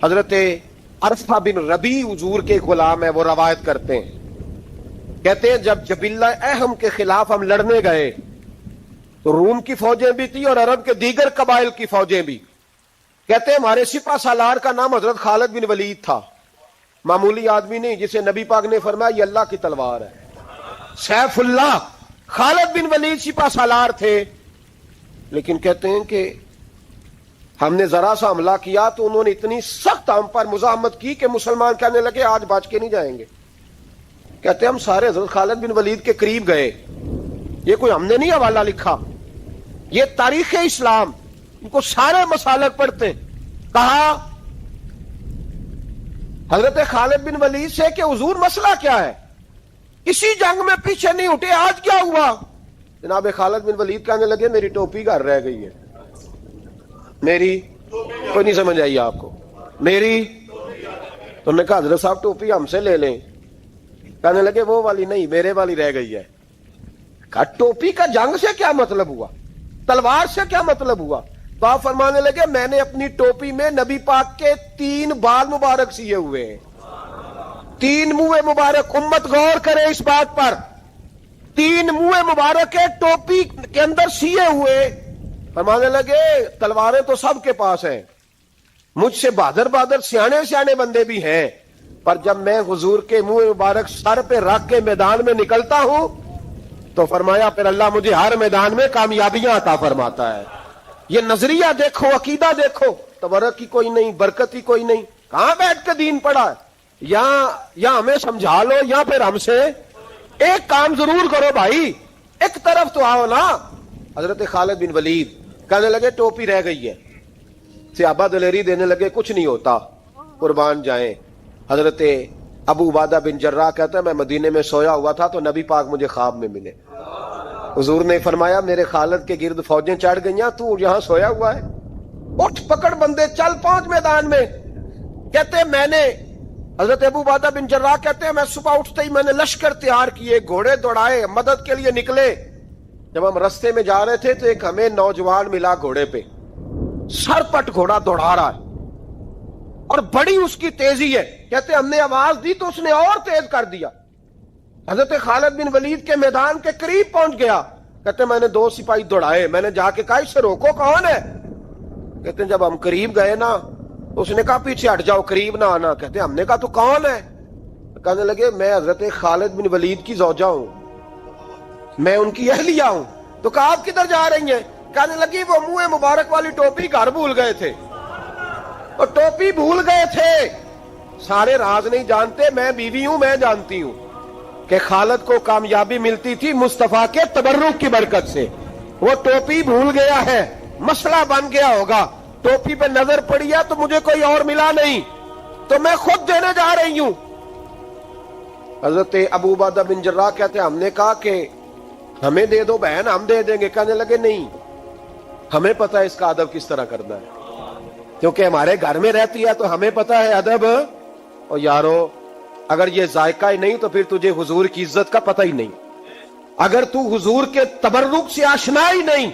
حضرت عرفہ بن ربی حضور کے غلام ہے، وہ روایت کرتے ہیں، کہتے ہیں جب جبلہ اہم کے خلاف ہم لڑنے گئے تو روم کی فوجیں بھی تھی اور عرب کے دیگر قبائل کی فوجیں بھی. کہتے ہیں ہمارے سپہ سالار کا نام حضرت خالد بن ولید تھا، معمولی آدمی نہیں جسے نبی پاک نے فرمایا یہ اللہ کی تلوار ہے. سیف اللہ خالد بن ولید سپہ سالار تھے. لیکن کہتے ہیں کہ ہم نے ذرا سا حملہ کیا تو انہوں نے اتنی سخت ہم پر مزاحمت کی کہ مسلمان کہنے لگے آج بچ کے نہیں جائیں گے. کہتے ہیں ہم سارے حضرت خالد بن ولید کے قریب گئے. یہ کوئی ہم نے نہیں حوالہ لکھا، یہ تاریخ اسلام، ان کو سارے مسالک پڑھتے. کہا حضرت خالد بن ولید سے کہ حضور مسئلہ کیا ہے؟ اسی جنگ میں پیچھے نہیں اٹھے، آج کیا ہوا؟ جناب خالد بن ولید کہنے لگے میری ٹوپی گھر رہ گئی ہے. میری کوئی نہیں سمجھ آئی آپ کو؟ میری تو نے کہا حضرت صاحب ٹوپی ہم سے لے لیں. کہنے لگے وہ والی نہیں، میرے والی رہ گئی ہے. کہا ٹوپی کا جنگ سے کیا مطلب ہوا، تلوار سے کیا مطلب ہوا؟ تو آپ فرمانے لگے میں نے اپنی ٹوپی میں نبی پاک کے 3 بال مبارک سیے ہوئے ہیں، 3 منہ مبارک. امت غور کرے اس بات پر، 3 منہ مبارک ہے ٹوپی کے اندر سیے ہوئے. فرمانے لگے تلواریں تو سب کے پاس ہیں، مجھ سے بہادر سیانے بندے بھی ہیں، پر جب میں حضور کے منہ مبارک سر پہ رکھ کے میدان میں نکلتا ہوں تو فرمایا پھر اللہ مجھے ہر میدان میں کامیابیاں عطا فرماتا ہے. یہ نظریہ دیکھو، عقیدہ دیکھو، تبرک کی کوئی نہیں، برکت کی کوئی نہیں. کہاں بیٹھ کے دین پڑھا ہے؟ یا ہمیں سمجھا لو یا پھر ہم سے ایک کام ضرور کرو بھائی، ایک طرف تو آؤ نا. حضرت خالد بن ولید کہنے لگے ٹوپی رہ گئی ہے. صحابہ دلیری دینے لگے کچھ نہیں ہوتا، قربان جائیں. حضرت ابو عبادہ بن جراح کہتا ہے میں مدینے میں سویا ہوا تھا تو نبی پاک مجھے خواب میں ملے. حضور نے فرمایا میرے خالد کے گرد فوجیں چڑھ گئیں، تو یہاں سویا ہوا ہے، اٹھ پکڑ بندے چل پہنچ میدان میں. کہتے میں نے حضرت ابو عبادہ بن جراح کہتے ہیں میں صبح اٹھتے ہی میں نے لشکر تیار کیے، گھوڑے دوڑائے، مدد کے لیے نکلے. جب ہم رستے میں جا رہے تھے تو ایک ہمیں نوجوان ملا گھوڑے پہ، سر پٹ گھوڑا دوڑا رہا ہے اور بڑی اس کی تیزی ہے. کہتے ہم نے آواز دی تو اس نے اور تیز کر دیا. حضرت خالد بن ولید کے میدان کے قریب پہنچ گیا. کہتے میں نے 2 سپاہی دوڑائے، میں نے جا کے کہا اس سے روکو کون ہے؟ کہتے جب ہم قریب گئے نا اس نے کہا پیچھے ہٹ جاؤ، قریب نہ آنا. کہتے ہم نے کہا تو کون ہے؟ کہنے لگے میں حضرت خالد بن ولید کی زوجہ ہوں، میں ان کی اہلیہ ہوں. تو کہا آپ کدھر جا رہی ہیں؟ کہنے لگی وہ منہ مبارک والی ٹوپی گھر بھول گئے تھے، اور ٹوپی بھول گئے تھے. سارے راز نہیں جانتے، میں بیوی ہوں، میں جانتی ہوں کہ خالد کو کامیابی ملتی تھی مصطفیٰ کے تبرک کی برکت سے. وہ ٹوپی بھول گیا ہے، مسئلہ بن گیا ہوگا. ٹوپی پہ نظر پڑی ہے تو مجھے کوئی اور ملا نہیں تو میں خود دینے جا رہی ہوں. حضرت ابو عبادہ بن جراح کہتے ہیں ہم نے کہا کہ ہمیں دے دو بہن، ہم دے دیں گے. کہنے لگے نہیں، ہمیں پتہ ہے اس کا ادب کس طرح کرنا ہے، کیونکہ ہمارے گھر میں رہتی ہے تو ہمیں پتہ ہے ادب. اور یارو اگر یہ ذائقہ ہی نہیں تو پھر تجھے حضور کی عزت کا پتہ ہی نہیں. اگر تو حضور کے تبرک سے آشنا ہی نہیں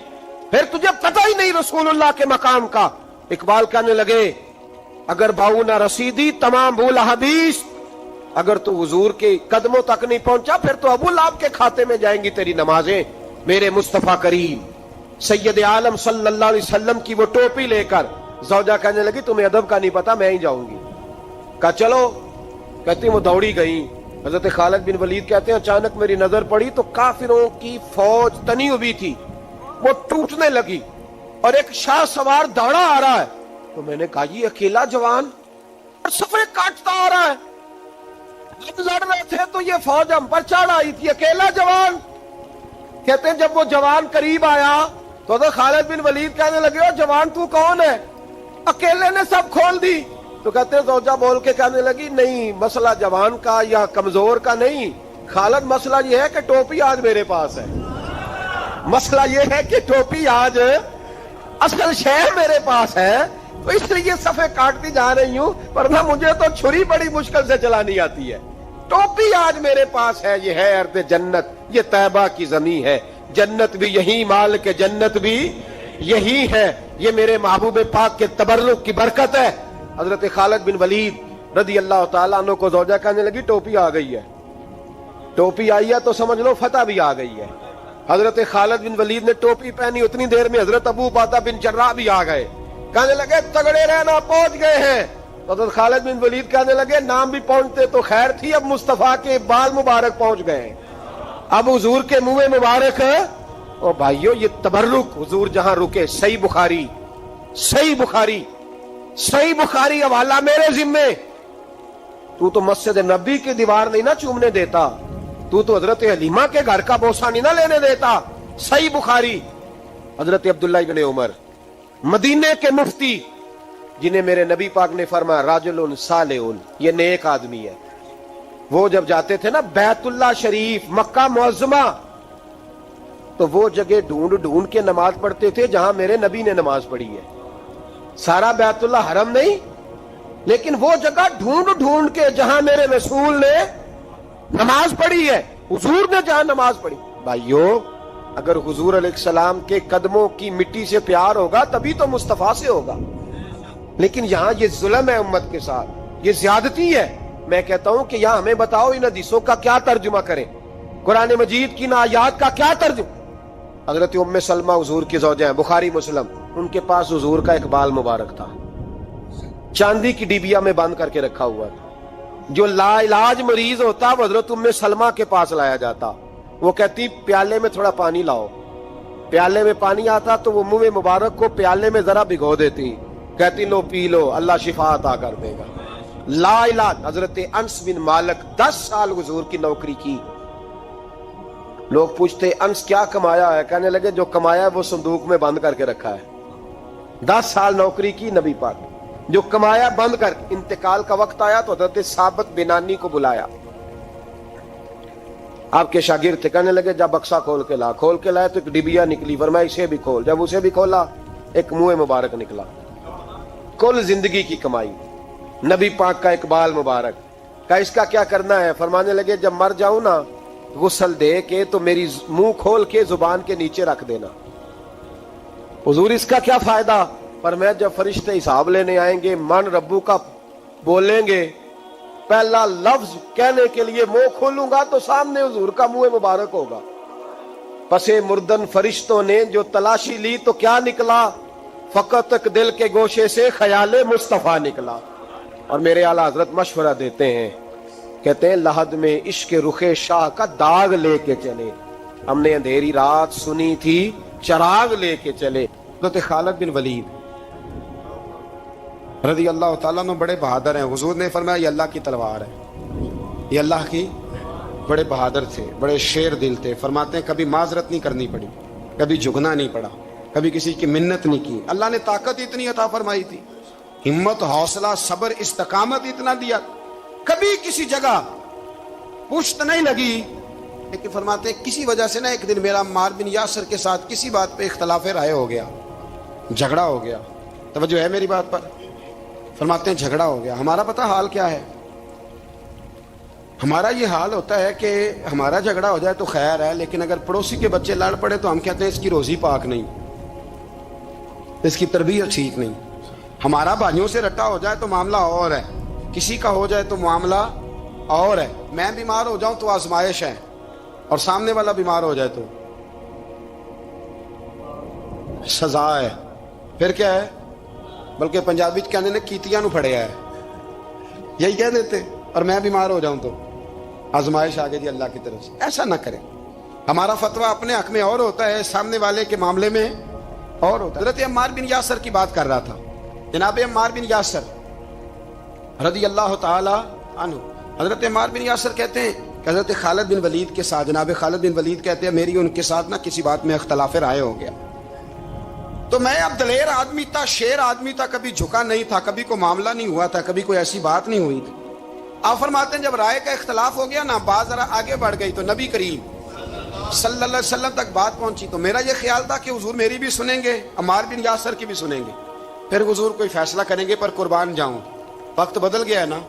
پھر تجھے پتہ ہی نہیں رسول اللہ کے مقام کا. اقبال کہنے لگے اگر باؤ نہ رسیدی تمام بھول حدیث، اگر تو حضور کے قدموں تک نہیں پہنچا پھر تو ابو لہب کے کھاتے میں جائیں گی تیری نمازیں. میرے مصطفیٰ کریم سید عالم صلی اللہ علیہ وسلم کی وہ ٹوپی لے کر زوجہ کہنے لگی تمہیں ادب کا نہیں پتا، میں ہی جاؤں گی. کہا چلو. کہتی وہ دوڑی گئی. حضرت خالد بن ولید کہتے ہیں اچانک میری نظر پڑی تو کافروں کی فوج تنی ہوئی تھی، وہ ٹوٹنے لگی اور ایک شاہ سوار دوڑا آ رہا ہے. تو میں نے کہا یہ اکیلا جوان صفے کاٹتا آ رہا ہے. جب لڑ رہے تھے تو یہ فوج ہم پر چڑھ آئی تھی، اکیلا جوان. کہتے ہیں جب وہ جوان قریب آیا تو حضرت خالد بن ولید کہنے لگے جوان تو کون ہے؟ اکیلے نے سب کھول دی. تو کہتے ہیں زوجہ بول کے کہنے لگی نہیں، مسئلہ جوان کا یا کمزور کا نہیں خالد، مسئلہ یہ ہے کہ ٹوپی آج میرے پاس ہے. مسئلہ یہ ہے کہ ٹوپی آج اصل شے میرے پاس ہے تو اس لیے صفے کاٹتی جا رہی ہوں، ورنہ مجھے تو چھری بڑی مشکل سے چلانی آتی ہے. ٹوپی آج میرے پاس ہے. یہ ہے ارض جنت، یہ طیبہ کی زمین ہے. جنت بھی یہی، مال کے جنت بھی یہی ہے. یہ میرے محبوب پاک کے تبرک کی برکت ہے. حضرت خالد بن ولید رضی اللہ تعالیٰ عنہ کو زوجہ کہنے لگی ٹوپی آ گئی ہے، ٹوپی آئی ہے تو سمجھ لو فتح بھی آ گئی ہے۔ حضرت خالد بن ولید نے ٹوپی پہنی، اتنی دیر میں حضرت ابو عبیدہ بن جراح بھی آ گئے، کہنے لگے تگڑے رہنا، پہنچ گئے ہیں۔ حضرت خالد بن ولید کہنے لگے نام بھی پہنچتے تو خیر تھی، اب مصطفیٰ کے بال مبارک پہنچ گئے، اب حضور کے منہ مبارک ہے۔ او بھائیو یہ تبرک حضور جہاں رکے، صحیح بخاری، صحیح بخاری، صحیح بخاری حوالہ میرے ذمے۔ تو مسجد نبی کی دیوار نہیں نہ چومنے دیتا، تو حضرت حلیمہ کے گھر کا بوسہ نہیں نہ لینے دیتا۔ صحیح بخاری۔ حضرت عبداللہ بن عمر مدینے کے مفتی، جنہیں میرے نبی پاک نے فرمایا راجل صالح، یہ نیک آدمی ہے، وہ جب جاتے تھے نا بیت اللہ شریف مکہ معظمہ، تو وہ جگہ ڈھونڈ ڈھونڈ کے نماز پڑھتے تھے جہاں میرے نبی نے نماز پڑھی ہے۔ سارا بیت اللہ حرم نہیں، لیکن وہ جگہ ڈھونڈ ڈھونڈ کے جہاں میرے رسول نے نماز پڑھی ہے، حضور نے جہاں نماز پڑھی۔ بھائیو اگر حضور علیہ السلام کے قدموں کی مٹی سے پیار ہوگا تبھی تو مصطفیٰ سے ہوگا، لیکن یہاں یہ ظلم ہے امت کے ساتھ، یہ زیادتی ہے۔ میں کہتا ہوں کہ یہاں ہمیں بتاؤ ان حدیثوں کا کیا ترجمہ کریں، قرآن مجید کی ان آیات کا کیا ترجمہ۔ حضرت ام سلمہ حضور کی زوجہ ہیں، بخاری مسلم، ان کے پاس حضور کا ایک بال مبارک تھا، چاندی کی ڈیبیا میں بند کر کے رکھا ہوا تھا۔ جو لا علاج مریض ہوتا وہ حضرت ام سلمہ کے پاس لایا جاتا، وہ کہتی پیالے میں تھوڑا پانی لاؤ، پیالے میں پانی آتا تو وہ منہ مبارک کو پیالے میں ذرا بھگو دیتی، کہتی لو پی لو، اللہ شفا عطا کر دے گا۔ لا علاج۔ حضرت انس بن مالک 10 سال حضور کی نوکری کی، لوگ پوچھتے انس کیا کمایا ہے، کہنے لگے جو کمایا ہے وہ صندوق میں بند کر کے رکھا ہے۔ 10 سال نوکری کی نبی پاک، جو کمایا بند کر، انتقال کا وقت آیا تو حضرت ثابت بنانی کو بلایا، آپ کے شاگرد تھے، کہنے لگے جب بکسا کھول کے لا، کھول کے لائے تو ایک ڈبیا نکلی، فرمایا اسے بھی کھول، جب اسے بھی کھولا ایک منہ مبارک نکلا، کل زندگی کی کمائی، نبی پاک کا اقبال مبارک۔ کہا اس کا کیا کرنا ہے، فرمانے لگے جب مر جاؤں نا غسل دے کے تو میری منہ کھول کے زبان کے نیچے رکھ دینا۔ حضور اس کا کیا فائدہ، پر میں جب فرشتے حساب لینے آئیں گے من ربو کا بولیں گے، پہلا لفظ کہنے کے لیے منہ کھولوں گا تو سامنے حضور کا منہ مبارک ہوگا۔ پسے مردن فرشتوں نے جو تلاشی لی تو کیا نکلا، فقط تک دل کے گوشے سے خیال مصطفیٰ نکلا۔ اور میرے اعلیٰ حضرت مشورہ دیتے ہیں، کہتے ہیں لحد میں عشق رخ شاہ کا داغ لے کے چلے، ہم نے اندھیری رات سنی تھی چراغ لے کے چلے۔ حضرت خالد بن ولید رضی اللہ تعالیٰ عنہ بڑے بہادر ہیں، حضور نے فرمایا یہ اللہ کی تلوار ہے، یہ اللہ کی، بڑے بہادر تھے، بڑے شیر دل تھے، فرماتے ہیں کبھی معذرت نہیں کرنی پڑی، کبھی جھکنا نہیں پڑا، کبھی کسی کی منت نہیں کی، اللہ نے طاقت اتنی عطا فرمائی تھی، ہمت، حوصلہ، صبر، استقامت اتنا دیا، کبھی کسی جگہ پشت نہیں لگی۔ لیکن فرماتے ہیں کسی وجہ سے نا ایک دن میرا عمار بن یاسر کے ساتھ کسی بات پہ اختلاف رائے ہو گیا، جھگڑا ہو گیا، توجہ ہے میری بات پر، فرماتے ہیں جھگڑا ہو گیا، ہمارا پتہ حال کیا ہے، ہمارا یہ حال ہوتا ہے کہ ہمارا جھگڑا ہو جائے تو خیر ہے، لیکن اگر پڑوسی کے بچے لڑ پڑے تو ہم کہتے ہیں اس کی روزی پاک نہیں، اس کی تربیت ٹھیک نہیں۔ ہمارا بھائیوں سے رٹا ہو جائے تو معاملہ اور ہے، کسی کا ہو جائے تو معاملہ اور ہے، میں بیمار ہو جاؤں تو آزمائش ہے، اور سامنے والا بیمار ہو جائے تو سزا ہے، پھر کیا ہے، بلکہ پنجابی کہنے نے کیتیاں نو پھڑیا ہے، یہی کہہ دیتے، اور میں بیمار ہو جاؤں تو آزمائش آگے جی اللہ کی طرف سے۔ ایسا نہ کریں، ہمارا فتویٰ اپنے حق میں اور ہوتا ہے، سامنے والے کے معاملے میں اور ہوتا ہے۔ حضرت عمار بن یاسر کی بات کر رہا تھا، جناب عمار بن یاسر رضی اللہ تعالی عنہ، حضرت عمار بن یاسر کہتے ہیں کہ حضرت خالد بن ولید کے ساتھ، جناب خالد بن ولید کہتے ہیں میری ان کے ساتھ نہ کسی بات میں اختلاف رائے ہو گیا، تو میں اب دلیر آدمی تھا، شیر آدمی تھا، کبھی جھکا نہیں تھا، کبھی کوئی معاملہ نہیں ہوا تھا، کبھی کوئی ایسی بات نہیں ہوئی تھی۔ آپ فرماتے ہیں جب رائے کا اختلاف ہو گیا نا، بات ذرا آگے بڑھ گئی تو نبی کریم صلی اللہ علیہ وسلم تک بات پہنچی، تو میرا یہ خیال تھا کہ حضور میری بھی سنیں گے، عمار بن یاسر کی بھی سنیں گے، پھر حضور کوئی فیصلہ کریں گے، پر قربان جاؤں وقت بدل گیا ہے نا،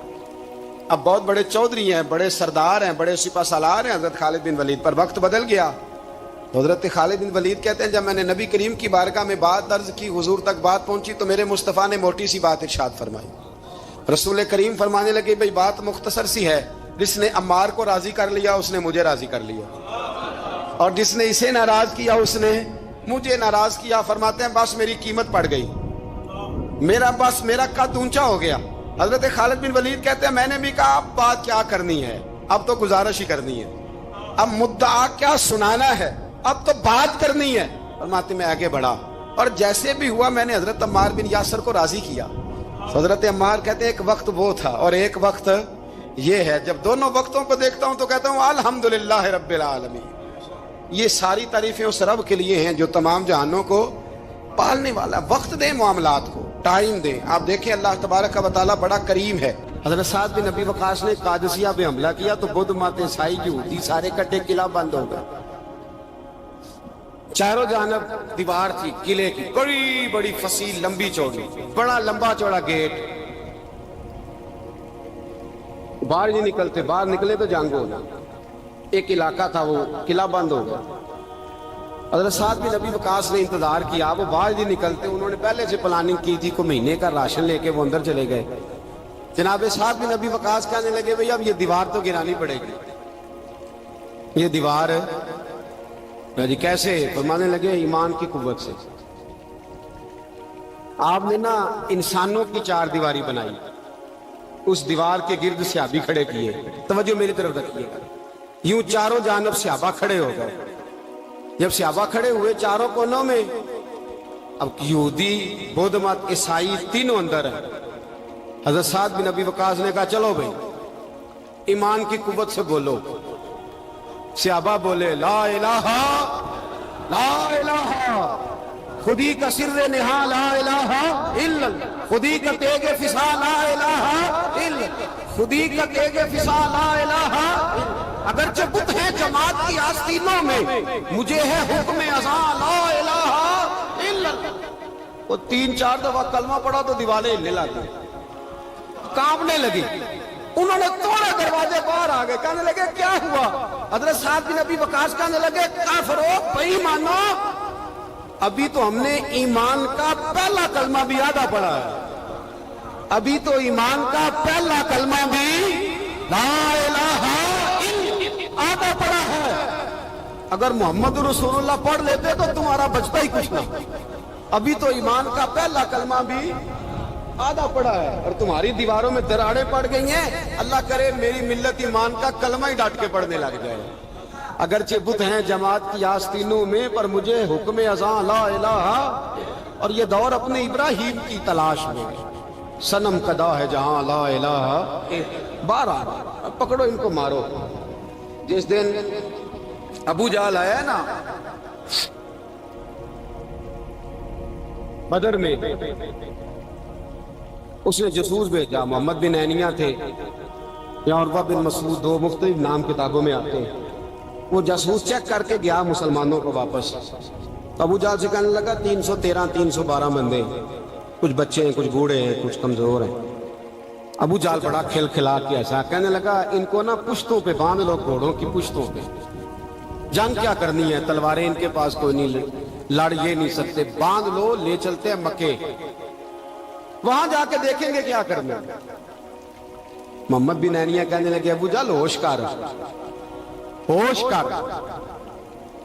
اب بہت بڑے چودھری ہیں، بڑے سردار ہیں، بڑے سپہ سالار ہیں حضرت خالد بن ولید، پر وقت بدل گیا۔ تو حضرت خالد بن ولید کہتے ہیں جب میں نے نبی کریم کی بارگاہ میں بات درج کی، حضور تک بات پہنچی، تو میرے مصطفیٰ نے موٹی سی بات ارشاد فرمائی، رسول کریم فرمانے لگے بھئی بات مختصر سی ہے، جس نے عمار کو راضی کر لیا اس نے مجھے راضی کر لیا، اور جس نے اسے ناراض کیا اس نے مجھے ناراض کیا۔ فرماتے ہیں بس میری قیمت پڑ گئی، میرا قد اونچا ہو گیا۔ حضرت خالد بن ولید کہتے ہیں میں نے بھی کہا اب بات کیا کرنی ہے، اب تو گزارش ہی کرنی ہے، اب مدعا کیا سنانا ہے، اب تو بات کرنی ہے۔ فرماتے میں آگے بڑھا اور جیسے بھی ہوا میں نے حضرت عمار بن یاسر کو راضی کیا۔ حضرت عمار کہتے ہیں ایک وقت وہ تھا اور ایک وقت یہ ہے، جب دونوں وقتوں کو دیکھتا ہوں تو کہتا ہوں الحمدللہ رب العالمین۔ یہ ساری تعریفیں اس رب کے لیے ہیں جو تمام جہانوں کو پالنے والا۔ وقت دیں معاملات کو، ٹائم دیں۔ آپ دیکھیں اللہ تبارک و تعالیٰ بڑا کریم ہے۔ حضرت سعد بن ابی وقاص نے قادسیہ پہ حملہ کیا تو بدھ مت عیسائی یہودی سارے کٹے، قلعہ بند ہو گئے، چاروں جانب دیوار تھی قلعے کی، بڑی بڑی فصیل لمبی چوڑی، بڑا لمبا چوڑا گیٹ، باہر نہیں نکلتے، باہر نکلے تو جنگ ہو گیا۔ ایک علاقہ تھا وہ قلعہ بند ہو گیا۔ حضرت سعد بن ابی وقاص نے انتظار کیا، وہ باہر نہیں نکلتے، انہوں نے پہلے سے پلاننگ کی تھی، کو مہینے کا راشن لے کے وہ اندر چلے گئے۔ جناب سعد بن ابی وقاص کہنے لگے بھئی اب یہ دیوار تو گرانی پڑے گی، یہ دیوار جی کیسے؟ فرمانے لگے ایمان کی قوت سے۔ آپ نے نا انسانوں کی چار دیواری بنائی، اس دیوار کے گرد صحابی کھڑے کیے، توجہ میری طرف رکھیے، یوں چاروں جانب صحابہ کھڑے ہو گئے۔ جب صحابہ کھڑے ہوئے چاروں کونوں میں، اب یہودی بدھ مت عیسائی تینوں اندر ہیں۔ حضرت سعد بن ابی وقاص نے کہا چلو بھئی ایمان کی قوت سے بولو۔ صحابہ بولے لا الہ لا الہ، خودی کا سر نہا لا الہ الا اللہ، خودی کا تیغ فسا لا الہ الا اللہ، خودی کا تیغ فسا لا الہ الا اللہ۔ اگرچہ بت ہیں جماعت کی آستینوں میں، مجھے ہے حکم ازاں لا الہ الا اللہ۔ وہ تین چار دفعہ کلمہ پڑھا تو دیواریں ہلنے لگی، کانپنے لگی۔ انہوں نے توڑے دروازے باہر آ گئے، کہنے لگے کیا ہوا؟ حضرت سعد بن ابی وقاص کہنے لگے کافرو بے ایمانو، ابھی تو ہم نے ایمان کا پہلا کلمہ بھی آدھا پڑھا ہے، ابھی تو ایمان کا پہلا کلمہ بھی لا الہ الا آدھا پڑھا ہے۔ اگر محمد رسول اللہ پڑھ لیتے تو تمہارا بچتا ہی کچھ نہیں۔ ابھی تو ایمان کا پہلا کلمہ بھی آدھا پڑا ہے اور تمہاری دیواروں میں دراڑیں پڑ گئی ہیں۔ اللہ کرے میری ملت ایمان کا کلمہ ہی ڈانٹ کے پڑھنے لگ جائے۔ اگرچہ بت ہیں جماعت کی آستینوں میں، پر مجھے حکم ازاں لا الہ۔ اور یہ دور اپنے ابراہیم کی تلاش میں، صنم کدا ہے جہاں لا الہ۔ بارہ پکڑو ان کو مارو۔ جس دن ابو جہل آیا نا بدر میں، اس نے جاسوس بھیجا، محمد بن عینیہ تھے یا عروہ بن مسعود، دو مختلف نام کتابوں میں آتے ہیں۔ وہ جاسوس چیک کر کے گیا مسلمانوں کو واپس۔ ابو جہل سے کہنے لگا 313 312 بندے، کچھ بچے ہیں، کچھ بوڑھے ہیں، کچھ کمزور ہیں۔ ابو جہل بڑا کھل کھلا کے ایسا کہنے لگا ان کو نا پشتوں پہ باندھ لو، گھوڑوں کی پشتوں پہ۔ جنگ کیا کرنی ہے، تلواریں ان کے پاس کوئی نہیں، لڑ یہ نہیں سکتے، باندھ لو، لے چلتے ہیں مکے، وہاں جا کے دیکھیں گے کیا کرنا۔ محمد بن عینیہ کہنے لگے ابو جہل ہوش کر، ہوش کر،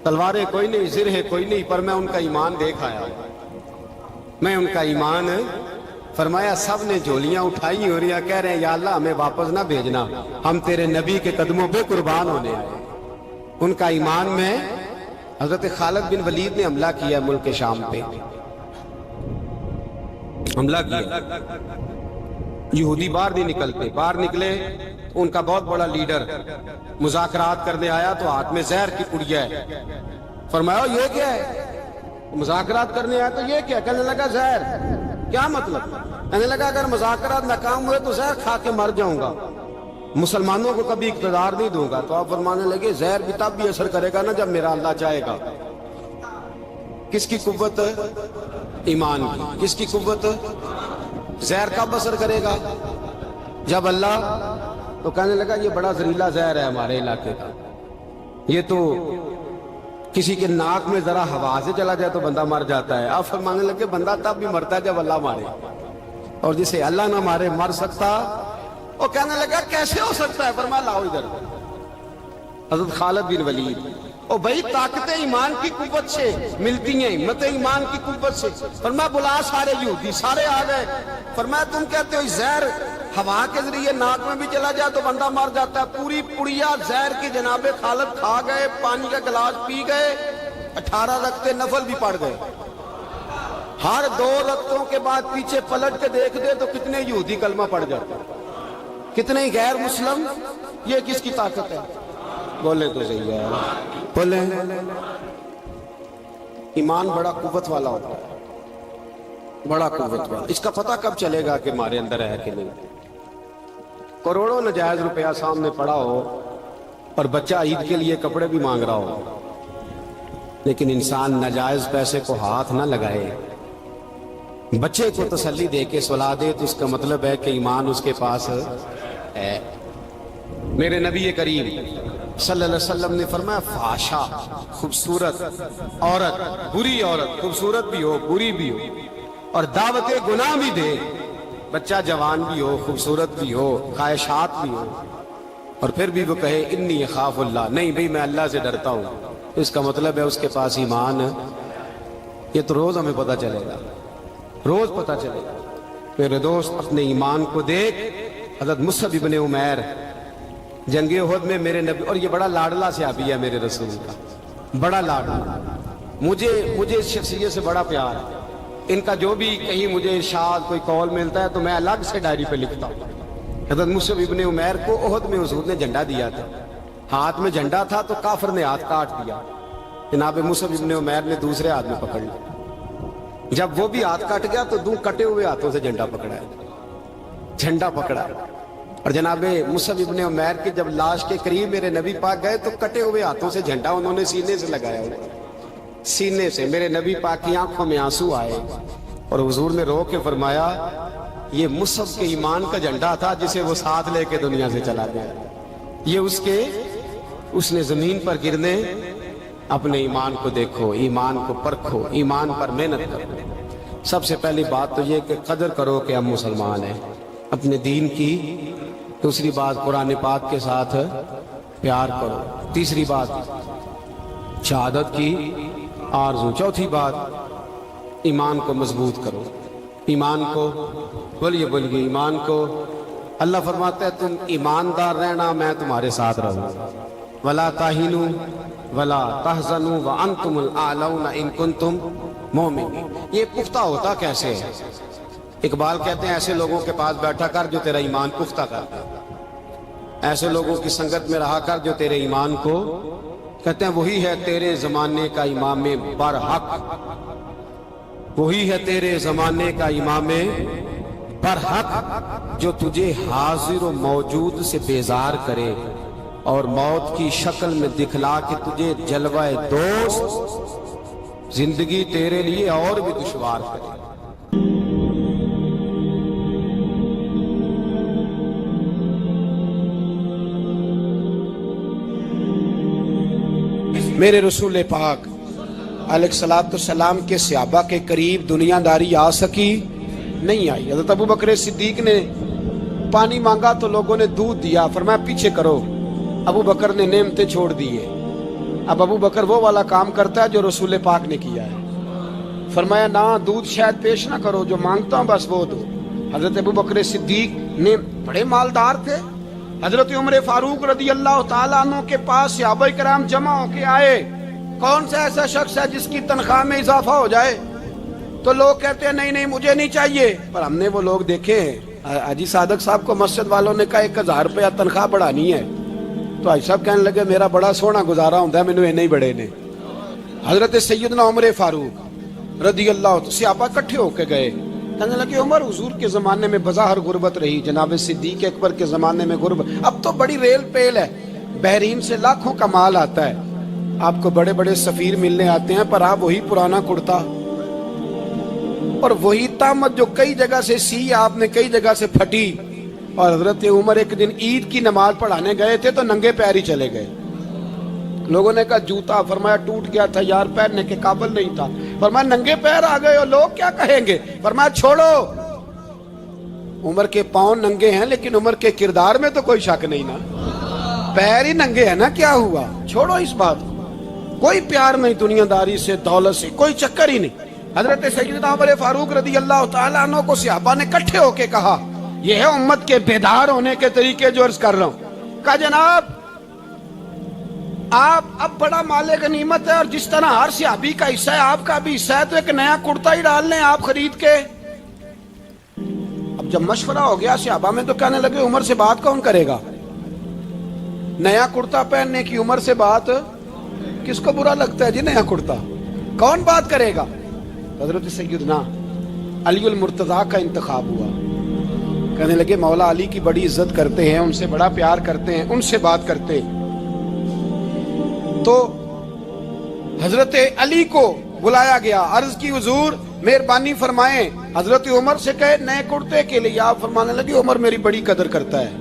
تلواریں کوئی نہیں، زرہ کوئی نہیں، پر میں ان کا ایمان دیکھ آیا، میں ان کا ایمان۔ فرمایا سب نے جھولیاں اٹھائی ہو رہی ہیں، کہہ رہے ہیں یا اللہ ہمیں واپس نہ بھیجنا، ہم تیرے نبی کے قدموں پہ قربان ہونے آئے۔ ان کا ایمان میں حضرت خالد بن ولید نے حملہ کیا ملک شام پہ، حملہ کیا۔ یہودی باہر نہیں نکلتے، باہر نکلے تو ان کا بہت بڑا لیڈر مذاکرات کرنے آیا تو ہاتھ میں زہر کی پڑیا ہے۔ فرمایا یہ کیا ہے؟ مذاکرات کرنے آیا تو یہ کیا؟ کہنے لگا زہر۔ کیا مطلب؟ کہنے لگا اگر مذاکرات ناکام ہوئے تو زہر کھا کے مر جاؤں گا، مسلمانوں کو کبھی اقتدار نہیں دوں گا۔ تو آپ فرمانے لگے زہر بھی تب بھی اثر کرے گا نا جب میرا اللہ چاہے گا۔ کس کی قوت؟ ایمان کی۔ کس کی قوت؟ زہر کب اثر کرے گا؟ جب اللہ۔ تو کہنے لگا یہ بڑا زہریلا زہر ہے ہمارے علاقے کا، یہ تو کسی کے ناک میں ذرا ہوا سے چلا جائے تو بندہ مر جاتا ہے۔ آپ فرمانے لگے بندہ تب بھی مرتا ہے جب اللہ مارے۔ اور جسے اللہ نہ مارے مر سکتا. وہ کہنے لگا کیسے ہو سکتا ہے؟ فرمایا لاؤ ادھر. حضرت خالد بن ولید، او بھائی طاقتیں ایمان کی قوت سے ملتی ہیں، ہمت ایمان کی قوت سے. فرمایا بلا سارے یہودی، سارے آ گئے. فرمایا تم کہتے ہو زہر ہوا کے ذریعے ناک میں بھی چلا جائے تو بندہ مر جاتا ہے. پوری پڑیا زہر کی جناب خالد کھا گئے، پانی کا گلاس پی گئے، 18 رکعتیں نفل بھی پڑھ گئے. ہر 2 رکعتوں کے بعد پیچھے پلٹ کے دیکھ دے تو کتنے یہودی کلمہ پڑھ جاتے ہیں، کتنے غیر مسلم. یہ کس کی طاقت ہے؟ بولے تو صحیح ہے، بولے. ایمان بڑا قوت والا ہوتا ہے، بڑا قوت والا. اس کا پتہ کب چلے گا کہ ہمارے اندر ہے کہ نہیں؟ کروڑوں ناجائز روپیہ سامنے پڑا ہو اور بچہ عید کے لیے کپڑے بھی مانگ رہا ہو، لیکن انسان ناجائز پیسے کو ہاتھ نہ لگائے، بچے کو تسلی دے کے سلا دے، تو اس کا مطلب ہے کہ ایمان اس کے پاس ہے. میرے نبی کریم صلی اللہ علیہ وسلم نے فرمایا فحشا، خوبصورت عورت، بری عورت، خوبصورت بھی ہو بری بھی ہو اور دعوت گناہ بھی دے، بچہ جوان بھی ہو خوبصورت بھی ہو خواہشات بھی ہو، اور پھر بھی وہ کہے انی اخاف اللہ، نہیں بھئی میں اللہ سے ڈرتا ہوں، تو اس کا مطلب ہے اس کے پاس ایمان. یہ تو روز ہمیں پتہ چلے گا، روز پتہ چلے گا. میرے دوست اپنے ایمان کو دیکھ. حضرت مصعب ابن عمیر جنگ احد میں میرے نبی، اور یہ بڑا لاڈلا صحابی ہے میرے رسول کا، بڑا لاڈلا. مجھے اس شخصیت سے بڑا پیار ہے. ان کا جو بھی کہیں مجھے ارشاد کوئی قول ملتا ہے تو میں الگ سے ڈائری پہ لکھتا ہوں. حضرت مصعب ابن عمیر کو احد میں حضور نے جھنڈا دیا تھا، ہاتھ میں جھنڈا تھا تو کافر نے ہاتھ کاٹ دیا. جناب مصعب ابن عمیر نے دوسرے ہاتھ میں پکڑ لیا. جب وہ بھی ہاتھ کٹ گیا تو دو کٹے ہوئے ہاتھوں سے جھنڈا پکڑا ہے، جھنڈا پکڑا. اور جناب مصعب ابن عمیر کی جب لاش کے قریب میرے نبی پاک گئے تو کٹے ہوئے ہاتھوں سے جھنڈا انہوں نے سینے سے لگایا، سینے سے. میرے نبی پاک کی آنکھوں میں آنسو آئے اور حضور نے رو کے فرمایا یہ مصعب کے ایمان کا جھنڈا تھا جسے وہ ساتھ لے کے دنیا سے چلا گیا. یہ اس نے زمین پر گرنے. اپنے ایمان کو دیکھو، ایمان کو پرکھو، ایمان پر محنت کرو. سب سے پہلی بات تو یہ کہ قدر کرو کہ ہم مسلمان ہیں، اپنے دین کی. دوسری بات قرآن پاک کے ساتھ پیار کرو. تیسری بات شہادت کی آرزو. چوتھی بات ایمان کو مضبوط کرو. ایمان کو بولیے ایمان کو. اللہ فرماتا ہے تم ایماندار رہنا، میں تمہارے ساتھ رہوں. ولا تہنوا ولا تحزنوا وانتم الاعلون ان کنتم مؤمنین. یہ پختہ ہوتا کیسے ہے؟ اقبال کہتے ہیں ایسے لوگوں کے پاس بیٹھا کر جو تیرا ایمان پختہ کرتا ہے، ایسے لوگوں کی سنگت میں رہا کر جو تیرے ایمان کو، کہتے ہیں وہی ہے تیرے زمانے کا امام برحق، وہی ہے تیرے زمانے کا امام برحق جو تجھے حاضر و موجود سے بیزار کرے اور موت کی شکل میں دکھلا کے تجھے جلوہ دوست زندگی تیرے لیے اور بھی دشوار کرے. میرے رسول پاک علیہ الصلوۃ والسلام کے صحابہ کے قریب دنیا داری آ سکی نہیں آئی. حضرت ابو بکر صدیق نے پانی مانگا تو لوگوں نے دودھ دیا، فرمایا پیچھے کرو. ابو بکر نے نعمتیں چھوڑ دیے. اب ابو بکر وہ والا کام کرتا ہے جو رسول پاک نے کیا ہے. فرمایا نہ دودھ شاید پیش نہ کرو، جو مانگتا ہوں بس وہ دو. حضرت ابو بکر صدیق نے بڑے مالدار تھے. حضرت عمر فاروق رضی اللہ تعالیٰ عنہ کے پاس صحابہ کرام جمع ہو کے آئے. کون سا ایسا شخص ہے جس کی تنخواہ میں اضافہ ہو جائے؟ تو لوگ کہتے ہیں نہیں مجھے نہیں چاہیے. پر ہم نے وہ لوگ دیکھے ہیں. حاجی صادق صاحب کو مسجد والوں نے کہا 1000 روپیہ تنخواہ بڑھانی ہے تو حاجی صاحب کہنے لگے میرا بڑا سونا گزارا ہوتا ہے، مینوں نہیں بڑے نے. حضرت سیدنا عمر فاروق رضی اللہ عنہ صحابہ اکٹھے ہو کے گئے. کہنے لگے عمر حضور کے زمانے میں بظاہر غربت رہی، جناب صدیق اکبر کے زمانے میں غربت، اب تو بڑی ریل پیل ہے، بحرین سے لاکھوں کا مال آتا ہے، آپ کو بڑے بڑے سفیر ملنے آتے ہیں، پر آپ وہی پرانا کرتا اور وہی تامت جو کئی جگہ سے سی آپ نے کئی جگہ سے پھٹی. اور حضرت عمر ایک دن عید کی نماز پڑھانے گئے تھے تو ننگے پیر ہی چلے گئے. لوگوں نے کہا جوتا، فرمایا ٹوٹ گیا تھا یار، پہننے کے قابل نہیں تھا. فرمایا ننگے پیر آ گئے ہو، لوگ کیا کہیں گے؟ فرمایا چھوڑو، عمر کے پاؤں ننگے ہیں لیکن عمر کے کردار میں تو کوئی شک نہیں نا. پیر ہی ننگے ہیں نا, کیا ہوا؟ چھوڑو اس بات کو. کوئی پیار نہیں دنیا داری سے, دولت سے, کوئی چکر ہی نہیں. حضرت سیدنا عمر فاروق رضی اللہ تعالیٰ عنہ کو صحابہ نے کٹھے ہو کے کہا, یہ ہے امت کے بیدار ہونے کے طریقے جو عرض کر رہا ہوں. کہا جناب آپ اب بڑا مال غنیمت ہے اور جس طرح ہر صحابی کا حصہ ہے آپ کا بھی حصہ ہے, تو ایک نیا کرتا ہی ڈال لیں آپ خرید کے. اب جب مشورہ ہو گیا صحابہ میں تو کہنے لگے عمر سے بات کون کرے گا؟ نیا کرتا پہننے کی عمر سے بات کس کو برا لگتا ہے جی؟ نیا کرتا کون بات کرے گا؟ حضرت سیدنا علی المرتضیٰ کا انتخاب ہوا. کہنے لگے مولا علی کی بڑی عزت کرتے ہیں, ان سے بڑا پیار کرتے ہیں, ان سے بات کرتے. تو حضرت علی کو بلایا گیا, عرض کی حضور مہربانی فرمائیں. حضرت عمر سے کہے نئے کرتے کے لیے, آپ فرمانے لگے عمر میری بڑی قدر کرتا ہے,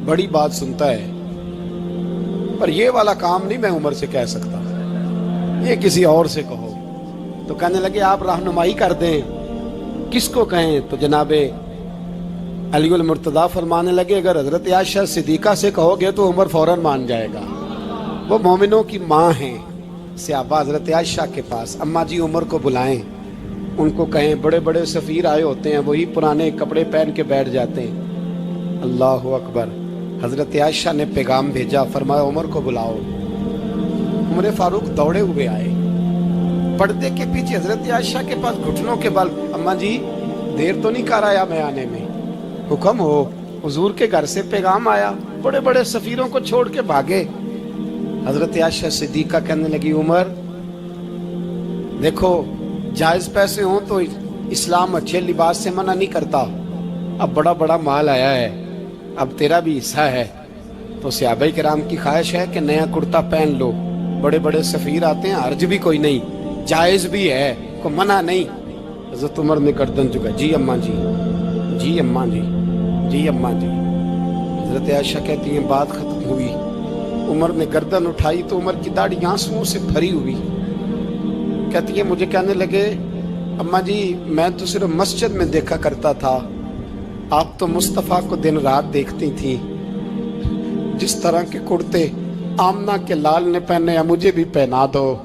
بڑی بات سنتا ہے, پر یہ والا کام نہیں میں عمر سے کہہ سکتا, یہ کسی اور سے کہو. تو کہنے لگے آپ رہنمائی کر دیں, کس کو کہیں؟ تو جناب علی المرتضیٰ فرمانے لگے اگر حضرت عائشہ صدیقہ سے کہو گے تو عمر فوراً مان جائے گا, وہ مومنوں کی ماں ہیں. صحابہ حضرت عائشہ کے پاس, اماں جی عمر کو بلائیں, ان کو کہیں. بڑے بڑے سفیر آئے ہوتے ہیں, وہی پرانے کپڑے پہن کے بیٹھ جاتے ہیں. اللہ اکبر. حضرت عائشہ نے پیغام بھیجا, فرمایا عمر کو بلاؤ. عمر فاروق دوڑے ہوئے آئے, پردے کے پیچھے حضرت عائشہ کے پاس گھٹنوں کے بل, اماں جی دیر تو نہیں کر آیا میں آنے میں؟ حکم ہو. حضور کے گھر سے پیغام آیا, بڑے بڑے سفیروں کو چھوڑ کے بھاگے. حضرت عائشہ صدیقہ کہنے لگی عمر دیکھو جائز پیسے ہوں تو اسلام اچھے لباس سے منع نہیں کرتا, اب بڑا بڑا مال آیا ہے, اب تیرا بھی حصہ ہے, تو صحابہ کرام کی خواہش ہے کہ نیا کرتا پہن لو. بڑے بڑے سفیر آتے ہیں, حرج بھی کوئی نہیں, جائز بھی ہے, کوئی منع نہیں. حضرت عمر نے گردن جھکا, جی اماں جی, جی اماں جی, جی اماں جی. حضرت عائشہ کہتی ہیں بات ختم ہوئی, عمر نے گردن اٹھائی تو عمر کی داڑھی آنسوؤں سے بھری ہوئی. کہتی ہے مجھے کہنے لگے اماں جی میں تو صرف مسجد میں دیکھا کرتا تھا, آپ تو مصطفیٰ کو دن رات دیکھتی تھیں, جس طرح کے کرتے آمنہ کے لال نے پہنے ہیں مجھے بھی پہنا دو,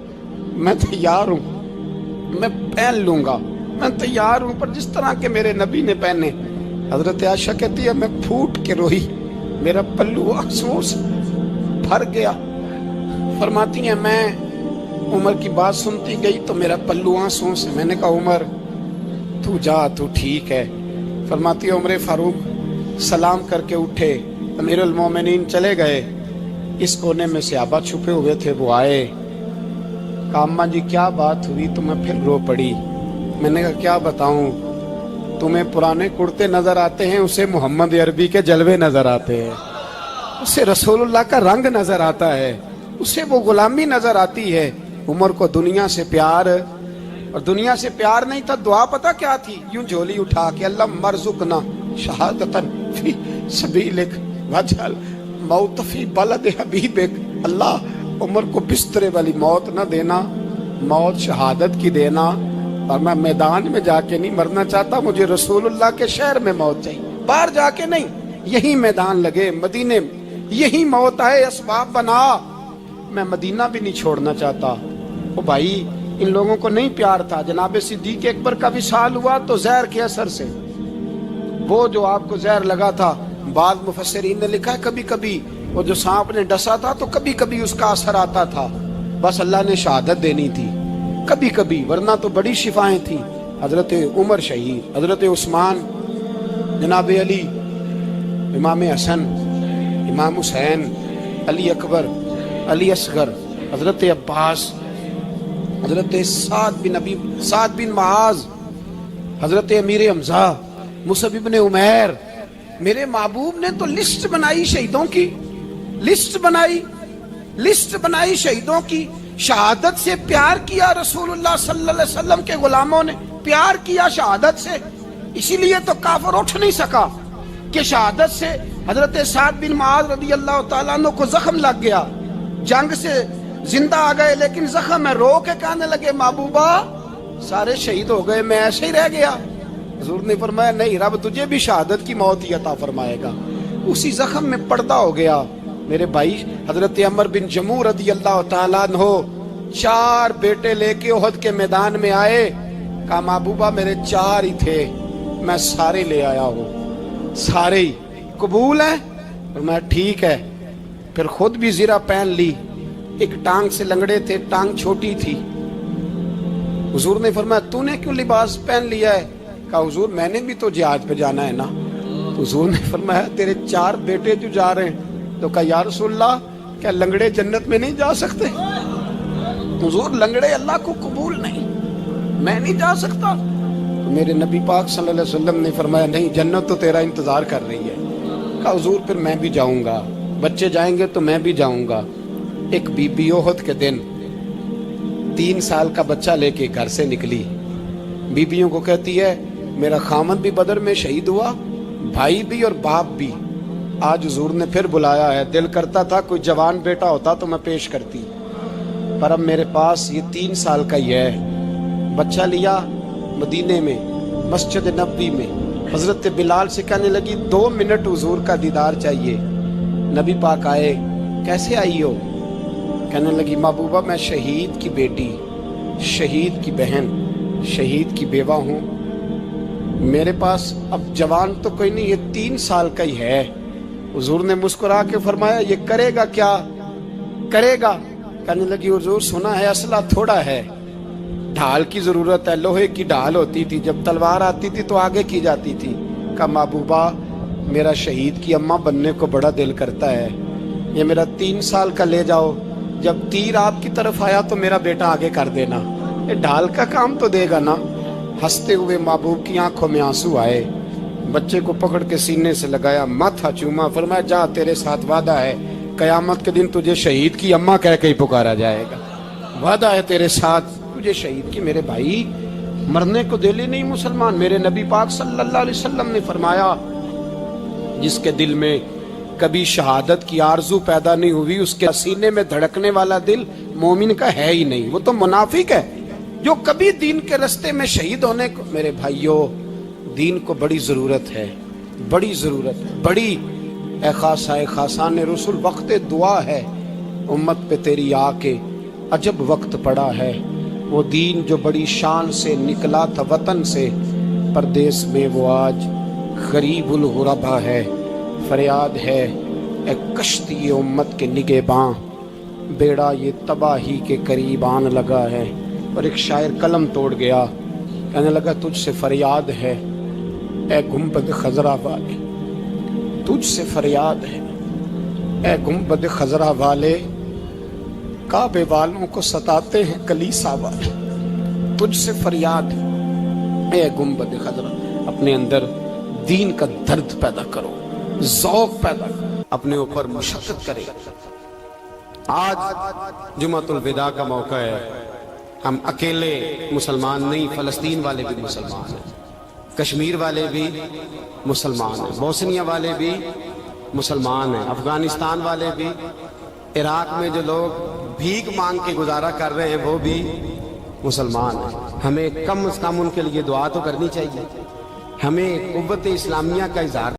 میں تیار ہوں, میں پہن لوں گا, میں تیار ہوں, پر جس طرح کے میرے نبی نے پہنے. حضرت عائشہ کہتی ہے میں پھوٹ کے روئی, میرا پلو آنسوؤں سے بھر گیا. فرماتی ہیں میں عمر کی بات سنتی گئی تو میرا پلو آنسوؤں سے, میں نے کہا عمر تو جا, تو ٹھیک ہے. فرماتی ہے عمر فاروق سلام کر کے اٹھے, امیر المومنین چلے گئے. اس کونے میں صحابہ چھپے ہوئے تھے, وہ آئے. کہا اماں جی کیا بات ہوئی؟ تو میں پھر رو پڑی. میں نے کہا کیا بتاؤں, تمہیں پرانے کرتے نظر آتے ہیں, اسے محمد عربی کے جلوے نظر آتے ہیں, اسے رسول اللہ کا رنگ نظر آتا ہے, اسے وہ غلامی نظر آتی ہے. عمر کو دنیا سے پیار, اور دنیا سے پیار نہیں تھا, دعا پتہ کیا تھی؟ یوں جھولی اٹھا کے اللہ مرزقنا شہادتن فی سبیلک وجعل موت فی بلد حبیبک. اللہ عمر کو بسترے والی موت نہ دینا, موت شہادت کی دینا, اور میں میدان میں جا کے نہیں مرنا چاہتا, مجھے رسول اللہ کے شہر میں موت چاہیے, باہر جا کے نہیں, یہی میدان لگے مدینے میں, یہی موت آئے, اسباب بنا, میں مدینہ بھی نہیں چھوڑنا چاہتا. او بھائی ان لوگوں کو نہیں پیار تھا. جناب صدیق اکبر کا وصال ہوا تو زہر کے اثر سے, وہ جو آپ کو زہر لگا تھا, بعض مفسرین نے لکھا ہے کبھی کبھی وہ جو سانپ نے ڈسا تھا تو کبھی کبھی اس کا اثر آتا تھا, بس اللہ نے شہادت دینی تھی کبھی کبھی, ورنہ تو بڑی شفائیں تھیں. حضرت عمر شہید, حضرت عثمان, جناب علی, امام حسن, امام حسین, علی اکبر, علی اصغر, حضرت عباس, حضرت سعد بن معاذ, حضرت امیر حمزہ, مصعب بن عمیر. میرے محبوب نے تو لسٹ بنائی شہیدوں کی, لسٹ بنائی شہیدوں کی. شہادت سے پیار کیا رسول اللہ صلی اللہ علیہ وسلم کے غلاموں نے, پیار کیا شہادت سے, اسی لیے تو کافر اٹھ نہیں سکا کہ شہادت سے. حضرت سعد بن معاذ رضی اللہ تعالیٰ عنہ کو زخم لگ گیا, جنگ سے زندہ آ گئے لیکن زخم ہے, رو کے کہنے لگے محبوبہ سارے شہید ہو گئے, میں ایسے ہی رہ گیا. حضور نے فرمایا نہیں، رب تجھے بھی شہادت کی موت ہی عطا فرمائے گا۔ اسی زخم میں پردہ ہو گیا۔ میرے بھائی حضرت عمر بن جموح رضی اللہ تعالیٰ عنہ 4 بیٹے لے کے احد کے میدان میں آئے، کہا محبوبہ میرے 4 ہی تھے، میں سارے لے آیا ہوں، سارے ہی قبول ہیں؟ میں ٹھیک ہے۔ پھر خود بھی زرہ پہن لی، ایک ٹانگ سے لنگڑے تھے، ٹانگ چھوٹی تھی۔ حضور نے فرمایا تو نے کیوں لباس پہن لیا ہے؟ کہا حضور میں نے بھی تو جہاد پہ جانا ہے نا۔ تو حضور نے فرمایا تیرے 4 بیٹے جو جا رہے ہیں، تو کہا یا رسول اللہ کیا لنگڑے جنت میں نہیں جا سکتے؟ حضور لنگڑے اللہ کو قبول نہیں، میں نہیں جا سکتا۔ تو میرے نبی پاک صلی اللہ علیہ وسلم نے فرمایا نہیں، جنت تو تیرا انتظار کر رہی ہے۔ کہا حضور پھر میں بھی جاؤں گا، بچے جائیں گے تو میں بھی جاؤں گا۔ ایک بی بی احد کے دن 3 سال کا بچہ لے کے گھر سے نکلی، بیبیوں کو کہتی ہے میرا خامن بھی بدر میں شہید ہوا، بھائی بھی اور باپ بھی، آج حضور نے پھر بلایا ہے، دل کرتا تھا کوئی جوان بیٹا ہوتا تو میں پیش کرتی، پر اب میرے پاس یہ 3 سال کا ہی ہے۔ بچہ لیا، مدینے میں مسجد نبوی میں حضرت بلال سے کہنے لگی 2 منٹ حضور کا دیدار چاہیے۔ نبی پاک آئے، کیسے آئی ہو؟ کہنے لگی محبوبہ میں شہید کی بیٹی، شہید کی بہن، شہید کی بیوہ ہوں، میرے پاس اب جوان تو کوئی نہیں، یہ 3 سال کا ہی ہے۔ حضور نے مسکرا کے فرمایا یہ کرے گا کیا؟ کرے گا؟ کہنے لگی حضور سنا ہے اسلحہ تھوڑا ہے، ڈھال کی ضرورت ہے، لوہے کی ڈھال ہوتی تھی، جب تلوار آتی تھی تو آگے کی جاتی تھی۔ کہا محبوبہ میرا شہید کی اماں بننے کو بڑا دل کرتا ہے، یہ میرا 3 سال کا لے جاؤ، جب تیر آپ کی طرف آیا تو میرا بیٹا آگے کر دینا، یہ ڈھال کا کام تو دے گا نا۔ ہنستے ہوئے محبوب کی آنکھوں میں آنسو آئے، بچے کو پکڑ کے سینے سے لگایا، ماتھا چوما، فرمایا جا تیرے ساتھ وعدہ ہے قیامت کے دن تجھے شہید کی اماں کہہ کے ہی پکارا جائے گا، وعدہ ہے تیرے ساتھ تجھے شہید کی۔ میرے بھائی مرنے کو دل ہی نہیں مسلمان۔ میرے نبی پاک صلی اللہ علیہ وسلم نے فرمایا جس کے دل میں کبھی شہادت کی آرزو پیدا نہیں ہوئی، اس کے سینے میں دھڑکنے والا دل مومن کا ہے ہی نہیں، وہ تو منافق ہے۔ جو کبھی دین کے رستے میں شہید ہونے کو، میرے بھائیوں دین کو بڑی ضرورت ہے، بڑی ضرورت ہے، بڑی۔ اے خاصائے خاصان رسول وقت دعا ہے، امت پہ تیری آ کے عجب وقت پڑا ہے۔ وہ دین جو بڑی شان سے نکلا تھا وطن سے، پردیس میں وہ آج غریب الغربا ہے۔ فریاد ہے اے کشتی امت کے نگہباں، بیڑا یہ تباہی کے قریب آن لگا ہے۔ اور ایک شاعر قلم توڑ گیا، کہنے لگا تجھ سے فریاد ہے اے گنبد خضرا والے، تجھ سے فریاد ہے اے گنبد خضرا والے، کعبے والوں کو ستاتے ہیں کلیسا والے، تجھ سے فریاد ہے اے گنبد خضرا۔ اپنے اندر دین کا درد پیدا کرو، ذوق پیدا کرو، اپنے اوپر مشقت کرے۔ آج جمعۃ الوداع کا موقع ہے، ہم اکیلے مسلمان نہیں، فلسطین والے بھی مسلمان ہیں، کشمیر والے بھی مسلمان ہیں، بوسنیا والے بھی مسلمان ہیں، افغانستان والے بھی، عراق میں جو لوگ بھیک مانگ کے گزارا کر رہے ہیں وہ بھی مسلمان ہیں۔ ہمیں کم از کم ان کے لیے دعا تو کرنی چاہیے، ہمیں قوت اسلامیہ کا اظہار